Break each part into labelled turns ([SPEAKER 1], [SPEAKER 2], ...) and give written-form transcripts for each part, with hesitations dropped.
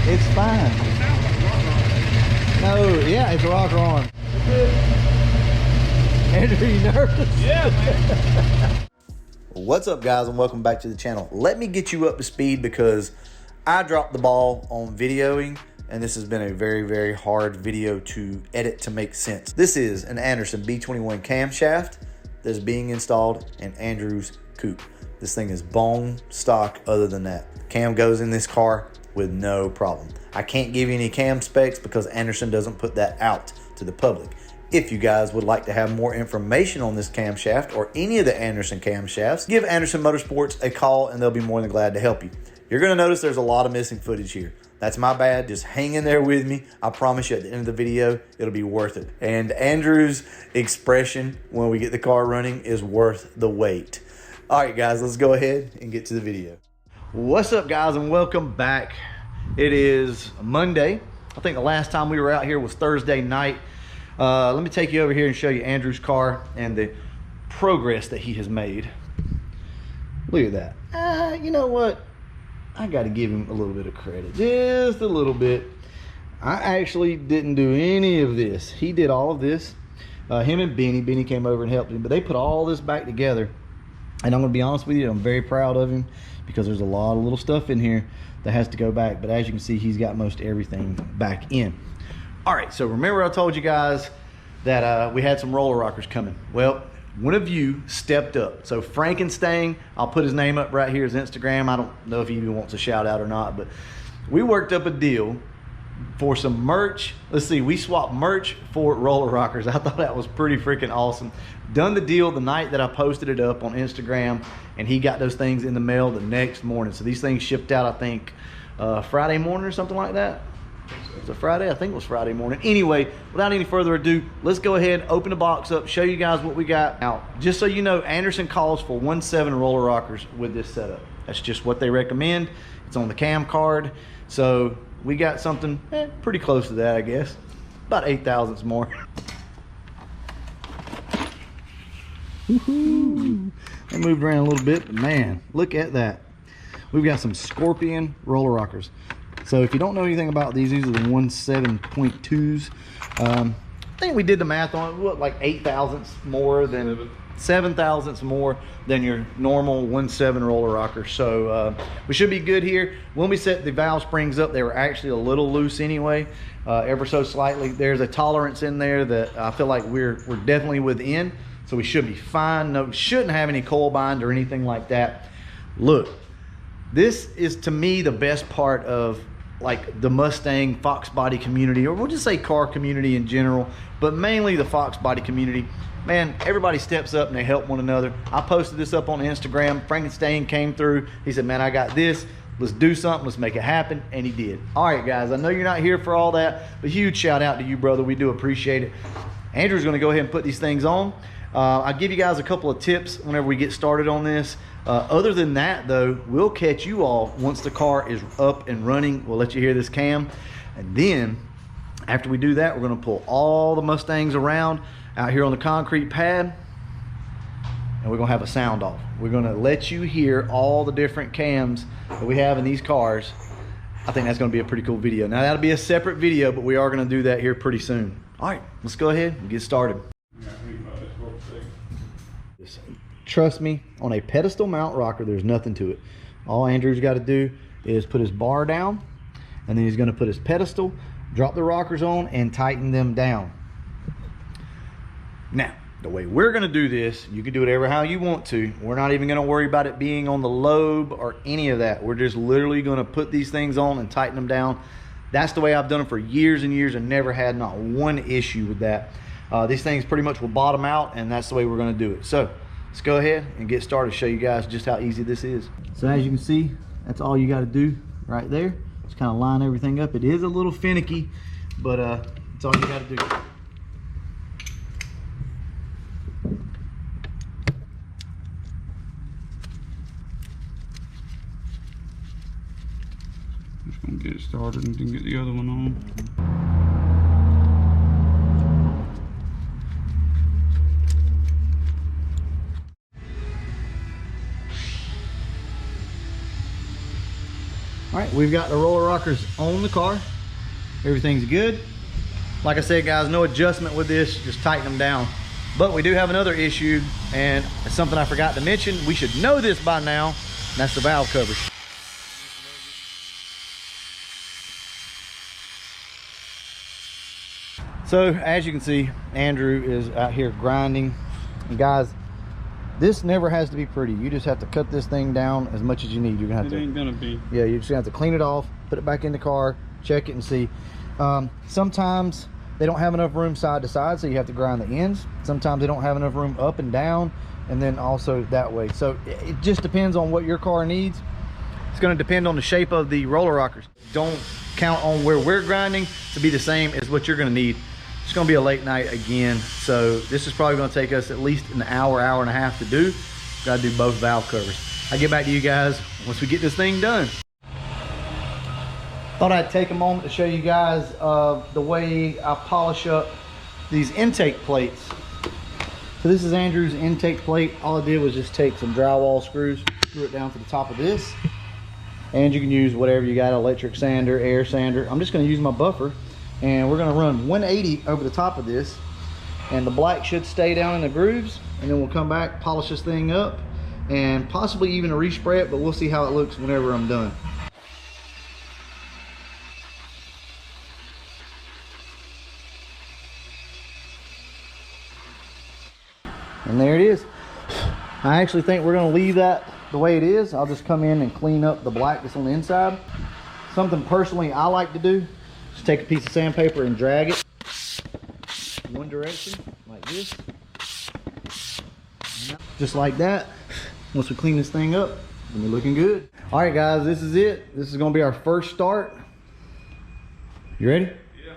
[SPEAKER 1] It's fine. No, yeah, it's a rocker arm. Andrew, you nervous?
[SPEAKER 2] Yeah, man.
[SPEAKER 1] What's up, guys, and welcome back to the channel. Let me get you up to speed because I dropped the ball on videoing, and this has been a very, very hard video to edit to make sense. This is an Anderson B21 camshaft that is being installed in Andrew's coupe. This thing is bone stock other than that. Cam goes in this car with no problem. I can't give you any cam specs because Anderson doesn't put that out to the public. If you guys would like to have more information on this camshaft or any of the Anderson camshafts, give Anderson Motorsports a call and they'll be more than glad to help you. You're gonna notice there's a lot of missing footage here. That's my bad. Just hang in there with me. I promise you at the end of the video, it'll be worth it. And Andrew's expression when we get the car running is worth the wait. All right, guys, let's go ahead and get to the video. What's up, guys, and welcome back. It is Monday. I think the last time we were out here was Thursday night. Let me take you over here and show you Andrew's car and the progress that he has made. Look at that. You know what? I got to give him a little bit of credit, just a little bit. I actually didn't do any of this. He did all of this. Him and Benny came over and helped him, but they put all this back together. And I'm gonna be honest with you, I'm very proud of him because there's a lot of little stuff in here that has to go back. But as you can see, he's got most everything back in. All right, so remember I told you guys that we had some roller rockers coming. Well, one of you stepped up. So Frankenstein, I'll put his name up right here, his Instagram. I don't know if he even wants a shout out or not, but we worked up a deal for some merch. Let's see, we swapped merch for roller rockers. I thought that was pretty freaking awesome. Done the deal the night that I posted it up on Instagram, and he got those things in the mail the next morning. So these things shipped out, I think, Friday morning or something like that. Was it Friday? I think it was Friday morning. Anyway, without any further ado, let's go ahead, open the box up, show you guys what we got. Now, just so you know, Anderson calls for 1.7 roller rockers with this setup. That's just what they recommend. It's on the cam card. So we got something pretty close to that, I guess. About 8 thousandths more. Woohoo! They moved around a little bit, but man, look at that. We've got some Scorpion roller rockers. So if you don't know anything about these are the 1.7.2s. I think we did the math on it, what, like 8 thousandths more than 7 thousandths more than your normal 1.7 roller rocker. So we should be good here. When we set the valve springs up, they were actually a little loose anyway, ever so slightly. There's a tolerance in there that I feel like we're definitely within, so we should be fine. No, shouldn't have any coil bind or anything like that. Look, this is to me the best part of like the Mustang Fox body community, or we'll just say car community in general, but mainly the Fox body community. Man, everybody steps up and they help one another. I posted this up on Instagram. Frankenstein came through. He said, man, I got this. Let's do something. Let's make it happen. And he did. All right, guys, I know you're not here for all that, but huge shout out to you, brother. We do appreciate it. Andrew's going to go ahead and put these things on. I'll give you guys a couple of tips whenever we get started on this. Other than that, though, we'll catch you all once the car is up and running. We'll let you hear this cam. And then after we do that, we're going to pull all the Mustangs around out here on the concrete pad, and we're going to have a sound off. We're going to let you hear all the different cams that we have in these cars. I think that's going to be a pretty cool video. Now, that'll be a separate video, but we are going to do that here pretty soon. All right, let's go ahead and get started. Trust me, on a pedestal mount rocker, there's nothing to it. All Andrew's got to do is put his bar down, and then he's going to put his pedestal, drop the rockers on, and tighten them down. Now, the way we're going to do this, you can do it ever how you want to. We're not even going to worry about it being on the lobe or any of that. We're just literally going to put these things on and tighten them down. That's the way I've done it for years and years and never had not one issue with that. These things pretty much will bottom out, and that's the way we're going to do it. So let's go ahead and get started, show you guys just how easy this is. So as you can see, that's all you got to do right there. Just kind of line everything up. It is a little finicky, but that's all you got to do.
[SPEAKER 2] Just gonna get it started and then get the other one on.
[SPEAKER 1] All right, we've got the roller rockers on the car. Everything's good. Like I said, guys, no adjustment with this, just tighten them down. But we do have another issue, and it's something I forgot to mention. We should know this by now, and that's the valve covers. So as you can see, Andrew is out here grinding. And guys, this never has to be pretty. You just have to cut this thing down as much as you need. You're gonna have to.
[SPEAKER 2] It ain't gonna be.
[SPEAKER 1] Yeah, you're just gonna have to clean it off, put it back in the car, check it and see. Sometimes they don't have enough room side to side, so you have to grind the ends. Sometimes they don't have enough room up and down, and then also that way. So it just depends on what your car needs. It's gonna depend on the shape of the roller rockers. Don't count on where we're grinding to be the same as what you're gonna need. It's gonna be a late night again, so this is probably gonna take us at least an hour, hour and a half to do. Gotta do both valve covers. I'll get back to you guys once we get this thing done. Thought I'd take a moment to show you guys the way I polish up these intake plates. So this is Andrew's intake plate. All I did was just take some drywall screws, screw it down to the top of this. And you can use whatever you got, electric sander, air sander. I'm just gonna use my buffer, and we're gonna run 180 over the top of this, and the black should stay down in the grooves, and then we'll come back, polish this thing up, and possibly even respray it, but we'll see how it looks whenever I'm done. And there it is. I actually think we're gonna leave that the way it is. I'll just come in and clean up the black that's on the inside. Something personally I like to do, just take a piece of sandpaper and drag it one direction, like this. Just like that. Once we clean this thing up, then we're looking good. All right, guys, this is it. This is gonna be our first start. You ready?
[SPEAKER 2] Yeah.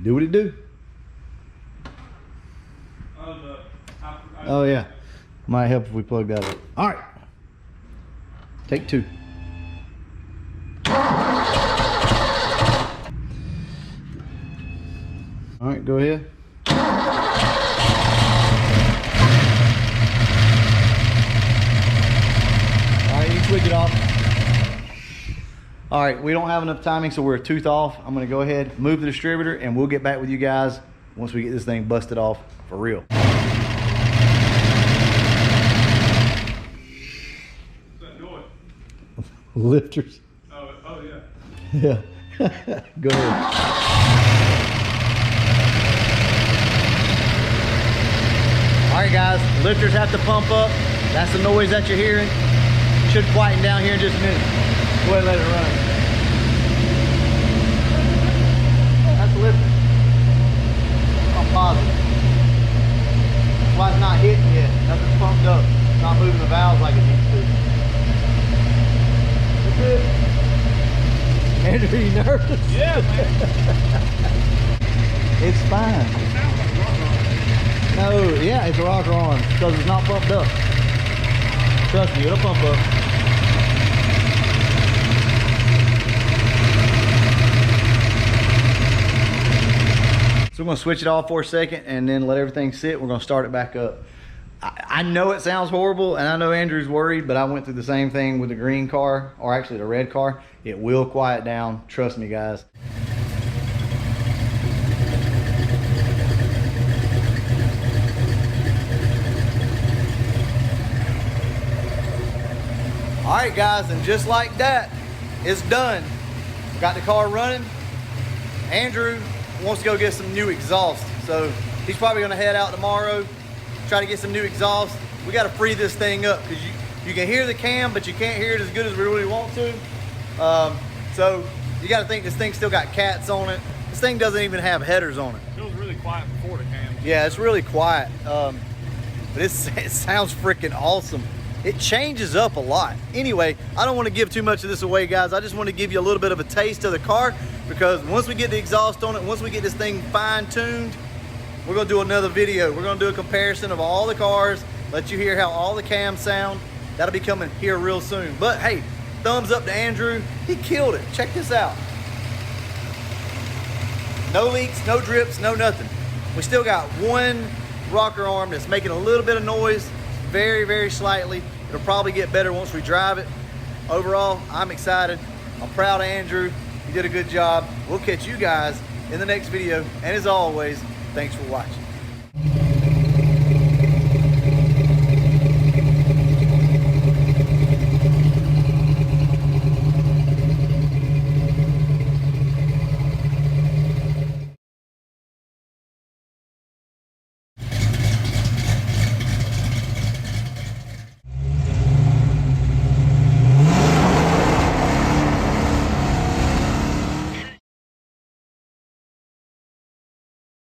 [SPEAKER 1] Do what it do. Oh yeah, might help if we plug that up. All right, take two. All right, go ahead. All right, you can switch it off. All right, we don't have enough timing, so we're a tooth off. I'm gonna go ahead, move the distributor, and we'll get back with you guys once we get this thing busted off for real. Lifters.
[SPEAKER 2] Oh yeah.
[SPEAKER 1] Yeah. Go ahead. All right, guys. Lifters have to pump up. That's the noise that you're hearing. Should quieten down here in just a minute. Go ahead and let it run. That's the lifter. I'm positive. That's why it's not hitting yet. Nothing's pumped up. It's not moving the valves like it needs to. Andrew, you nervous?
[SPEAKER 2] Yeah, man.
[SPEAKER 1] It's fine.
[SPEAKER 2] It sounds like rock.
[SPEAKER 1] No, yeah, it's a rocker arm because it's not pumped up. Trust me, it'll pump up. So we're gonna switch it off for a second and then let everything sit. We're gonna start it back up. I know it sounds horrible, and I know Andrew's worried, but I went through the same thing with the green car, or actually the red car. It will quiet down. Trust me, guys. All right, guys, and just like that, it's done. Got the car running. Andrew wants to go get some new exhaust, so he's probably gonna head out tomorrow, try to get some new exhaust. We got to free this thing up because you can hear the cam, but you can't hear it as good as we really want to. So you got to think this thing still got cats on it. This thing doesn't even have headers on it.
[SPEAKER 2] It was really quiet before the cam.
[SPEAKER 1] Yeah, it's really quiet, but it sounds freaking awesome. It changes up a lot. Anyway, I don't want to give too much of this away, guys. I just want to give you a little bit of a taste of the car, because once we get the exhaust on it, once we get this thing fine-tuned, we're gonna do another video. We're gonna do a comparison of all the cars, let you hear how all the cams sound. That'll be coming here real soon. But hey, thumbs up to Andrew. He killed it. Check this out. No leaks, no drips, no nothing. We still got one rocker arm that's making a little bit of noise, very, very slightly. It'll probably get better once we drive it. Overall, I'm excited. I'm proud of Andrew. He did a good job. We'll catch you guys in the next video. And as always, thanks for watching.